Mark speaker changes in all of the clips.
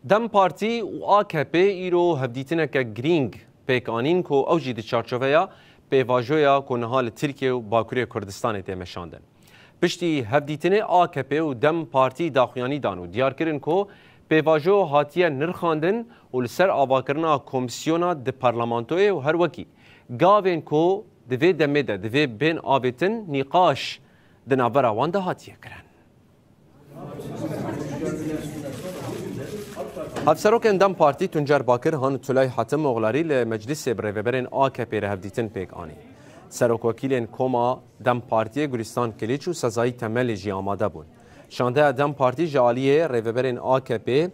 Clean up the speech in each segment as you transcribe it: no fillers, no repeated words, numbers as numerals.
Speaker 1: دم پارتی و AKP ایرو هفدیتنه که گرینگ پیکانین کو او جی دی چارچوبیا پیواجویا کنهال ترکیه و باکوری کردستان تیمشاندن. پشتی هفدیتنه AKP و دم پارتی داخویانی دانو دیار کرن کو پیواجو هاتیه نرخاندن و لسر آواکرنا کمیسیونا د پارلمانتوی و هر وکی گاوین کو دوی دمه ده دوی بین آویتن نقاش دنابرا وانده هاتیه کرن. هفسروکن دم پارتی تنجر باکر هان تولای حاتم مغلاری لمجلس برهبرین AKP رهفدیتن پیک آنی. سروک وکیلین کوما دم پارتی گلستان کلیچ و سزایی تمل جی آماده بون. شانده دم پارتی جالیه رهبرین AKP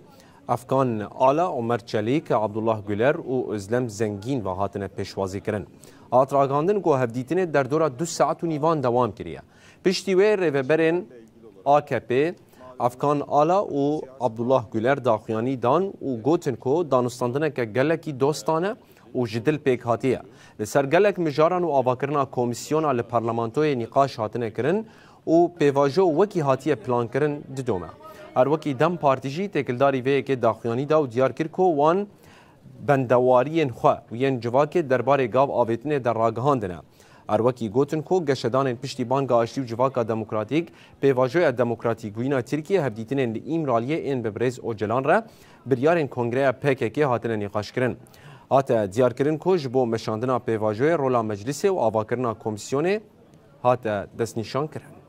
Speaker 1: افغان آلا عمر چلیک عبدالله گلر و ازلم زنگین و هاتن پیشوازی کرن. آتراگاندن گو هفدیتن در دورا 2 ساعت و نیوان دوام کریه. پشتیوه رهبرین AKP افغان آلا و عبدالله گلر داخویانی دان و گوتن کو دانستاندنه که گلکی دوستانه و جدل پیک هاتیه. لسر گلک مجاران و آواکرنا کمیسیونا لپارلمانتوی نقاش هاتنه کرن و پیواجو وکی هاتیه پلان کرن ددومه. هر وکی دم پارتیجی تکلداری وی که داخویانی دا و دیار کر کو وان بندوارین خواه و ین جواک درباره گاو آویتنه در راگهاندنه. اروکی گوتن کو گشتان پشتیبان گاشتی و جواکا دموکراتیک پیواجوی دموکراتیک وینا ترکیه هفدیتن این رالیه این ببرز او جلان را بریارین کنگره PKK هاتن نقاش کرن. هات دیار کرن کو جبو مشاندنا پیواجوی رولا مجلس و آواکرنا کمیسیون هات دست نشان کرن.